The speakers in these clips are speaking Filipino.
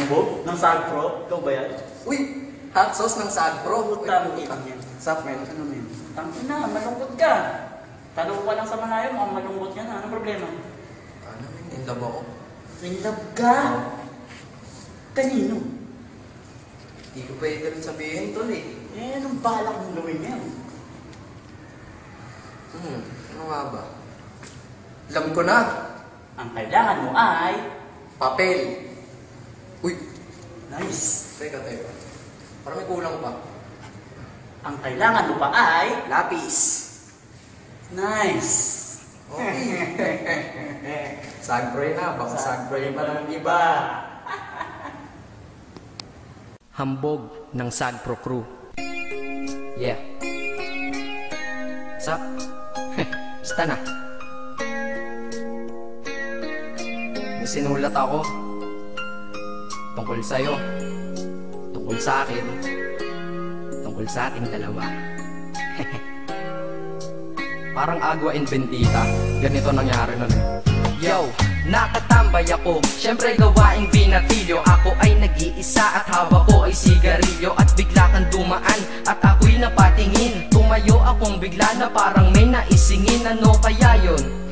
hambog ng Sagpro? Ikaw ba yan? Uy! Hot sauce ng Sagpro. Utang yan. Sup, men? Ano men? Tangin na, malungkot ka. Tanong ko lang sa malayo, mukhang malungkot ka na. Anong problema? Ano, men? In love ako. In love ka? Kanino? Hindi ko pwede rin sabihin, tol eh. Eh, anong balak mong gawin yan? Ano nga ba? Alam ko na. Ang kailangan mo ay... Papel. Uy! Nice. Teka. Parang may kulang pa. Ang kailangan mo pa ay... Lapis. Nice. Okay. Sagpro na. Baka sagpro pa ng iba. Hambog ng Sagpro Crew. Yeah. Sup? Basta na. May sinulat ako tungkol sa'yo, tungkol sa akin, tungkol sa ating dalawa. Parang Agua and Bendita. Ganito nangyari nun eh. Yo! Nakatambay ako, syempre gawaing binatilyo. Ako ay nag-iisa at hawak ko ay sigarilyo. At bigla kang dumaan at ako'y napatingin. Tumayo akong bigla na parang may naisingin. Ano kaya yun?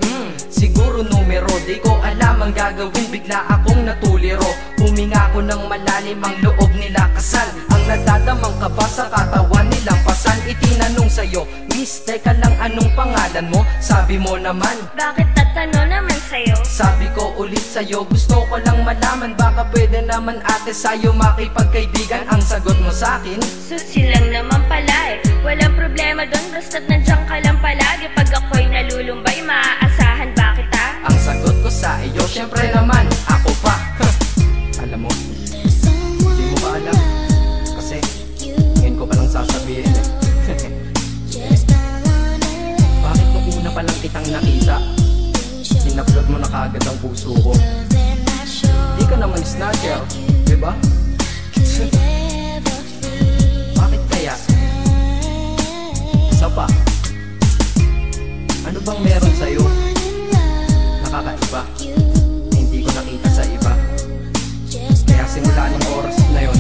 Siguro numero, di ko alam ang gagawin. Bigla akong natuliro. Huminga ko ng malalim, ang loob nila kasal. Ang nadadamang ka ba sa katawan nilang pasan? Itinanong sa'yo, Miss, teka lang, anong pangalan mo? Sabi mo naman, bakit tatano naman sa'yo? sabi ko ulit sa'yo, gusto ko lang malaman. Baka pwede naman ate sa'yo makipagkaibigan. Ang sagot mo sa'kin, Susi lang naman pala eh. Walang problema doon, basta't nandiyan ka lang palagi. Pag ako'y nalulumbay, maaasahan ba kita? ang sagot ko sa iyo, syempre naman, ako pa. Alam mo, di mo ba alam? Kasi, ngayon ko palang sasabihin eh. Bakit nung una pa lang kitang nakita, sinupload mo na kagad ang puso ko? Di ka naman snatcher, diba? Bakit kaya? Isa pa, ano bang meron sa'yo? Nakakaiba, na hindi ko nakita sa iba. Kaya simula ng oras na yon,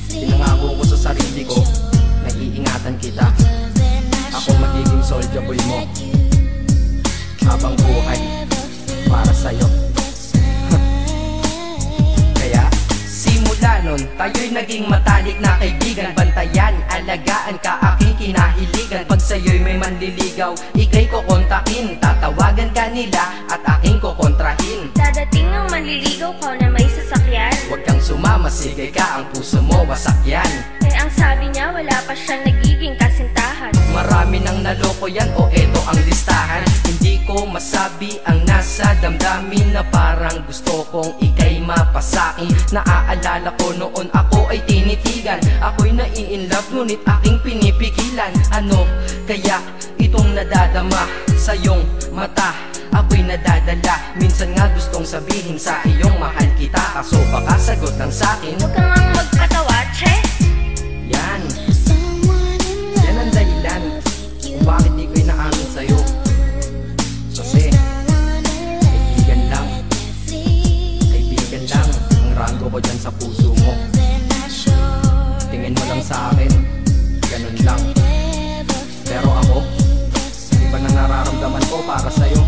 pinangako ko sa sarili ko na iingatan kita. Ako magiging soldier boy mo habang buhay para sa'yo. Kaya simula nun, tayo'y naging matalik na kaibigan. Bantayan, alagaan ka, aking kinahiligan. Pag sa'yo'y may manliligaw, ika'y kukontakin. Tatawagan ka nila at aking kukontrahin. Dadating ang manliligaw ko na may sasakyan. Huwag kang sumama, sige ka, ang puso mo wasak yan. Eh ang sabi niya, wala pa siyang nagiging kasintahan. Marami nang naloko yan, o eto ang listahan. Hindi ko masabi ang nasa damdamin, na parang gusto kong ika'y mapasakin. Naaalala ko noon ako ay tinitigan, ako'y nai-inlove ngunit aking pinipigilan. Ano kaya itong nadadama sa iyong mata? Ako'y nadadala, minsan nga gustong sabihin sa iyong mahal kita, kaso baka sagot lang sa'kin, Huwag kang ang magpatawa, che. yan ang dahilan kung bakit di ko inaamin sa'yo. Kasi kaibigan lang ang rango ko dyan sa puso mo. Tingin mo lang sa akin, ganun lang. Pero ako, iba na nararamdaman ko para sa'yo.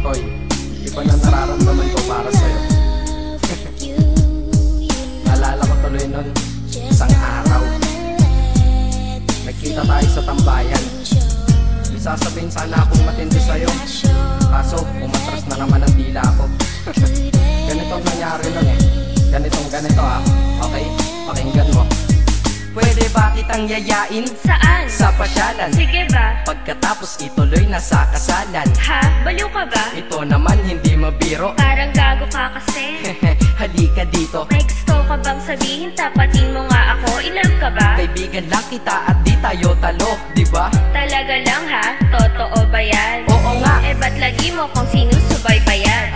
Hoy, iba na nararamdaman ko para sa'yo. Naalala ko tuloy nun, isang araw nagkita tayo sa tambayan. May sasabihin sana akong matindi sa'yo, kaso umatras na naman ang dila ko. Ganito ang nangyari nun eh. Ganito ah. Okay, pakinggan mo. Pwede ba kitang yayain Saan? sa pasyalan? Sige ba? Pagkatapos ituloy na sa kasalan. Ha? Baliw ka ba? Ito naman hindi mabiro. Parang gago ka kasi. Halika dito, May gusto ka bang sabihin? Tapatin mo nga ako. I-love ka ba? kaibigan lang kita at di tayo talo, diba? Talaga lang ha? Totoo ba yan? Oo nga. Eh ba't lagi mo kung sinusubaybayan?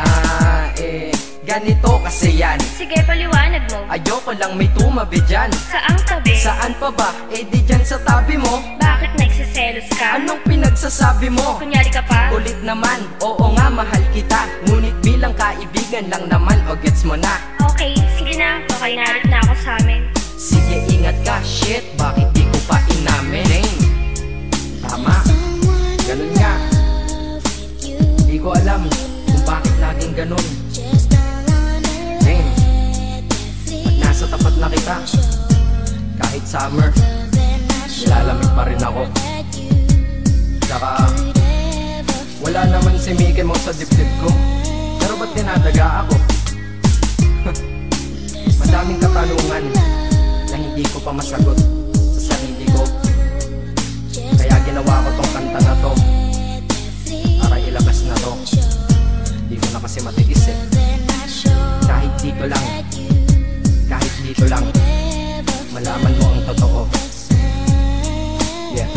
Ganito kasi yan. Sige paliwanag mo. Ayoko lang may tumabi dyan. Saang tabi? Saan pa ba? Eh di dyan sa tabi mo. Bakit nagsiselos ka? Anong pinagsasabi mo? Kunyari ka pa? Ulit naman, oo nga mahal kita, ngunit bilang kaibigan lang naman, o gets mo na. Okay, sige na, makinarit na ako sa amin. Sige ingat ka, shit, bakit di ko pa inamin? Dang, tama, ganun nga. Di ko alam kung bakit laging ganun. Dang, pag nasa tapat na kita, kahit summer, nilalamig pa rin ako. Tsaka, wala naman si Mickey Mouse sa dibdib ko, pero ba't dinadaga ako? Madaming katanungan na hindi ko pa masagot sa sarili ko. Kaya ginawa ko tong kanta na to para ilabas na to. Di ko na kasi matiis eh. Kahit dito lang malaman mo ang totoo. Yeah.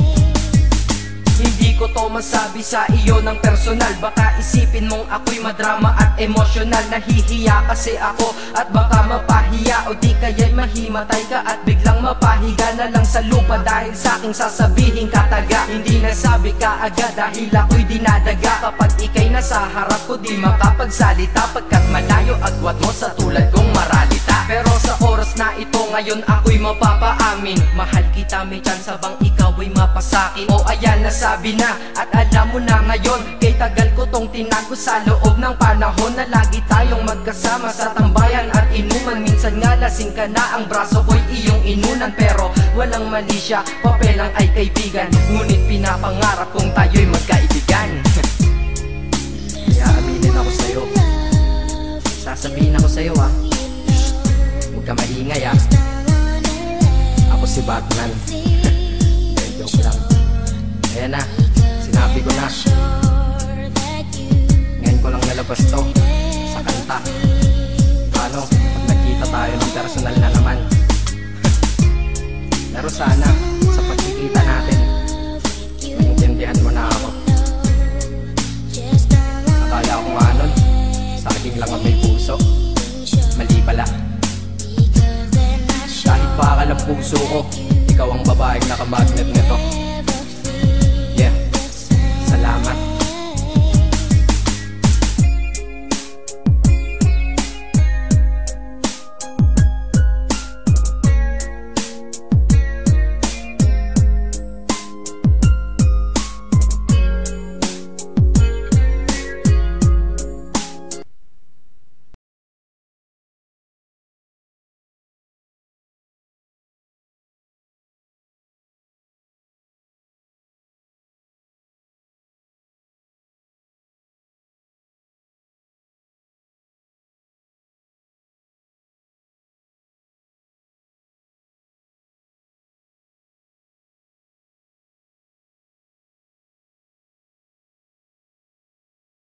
Hindi ko to masabi sa iyo ng personal. Baka isipin mong ako'y madrama at emosyonal. Nahihiya kasi ako at baka mapahiya, o di kaya'y mahimatay ka at biglang mapahiga na lang sa lupa dahil sa aking sasabihin kataga. Hindi nasabi ka agad dahil ako'y dinadaga. Kapag ika'y nasa harap ko di makapagsalita, pagkat malayo agwat mo sa tulad kong maralita. Pero sa oras na ito ngayon ako'y mapapaamin, mahal kita, may chance bang ikaw ay mapasakin? O ayan, nasabi na at alam mo na ngayon. Kay tagal ko tong tinago sa loob ng panahon na lagi tayong magkasama sa tambayan at inuman. Minsan nga lasing ka na, ang braso ko'y iyong inunan. Pero walang mali siya, papelang ay kaibigan. Ngunit pinapangarap kong tayo'y magkaibigan. Kaya aminin ako sa'yo, sasabihin ako sa'yo ha, huwag ka maingay ha. Ako si Batman. Joke lang. Ayan na, sinabi ko na. Ngayon ko lang nalabas to sa kanta. Paano pag nagkita tayo ng personal na naman? Pero sana sa pagkikita natin maintindihan mo na ako. Akala ko nga nun, saging lang ang may puso. Mali pala. Kahit bakal ang puso ko, ikaw ang babaeng nakamagnet nito. Yeah, salamat.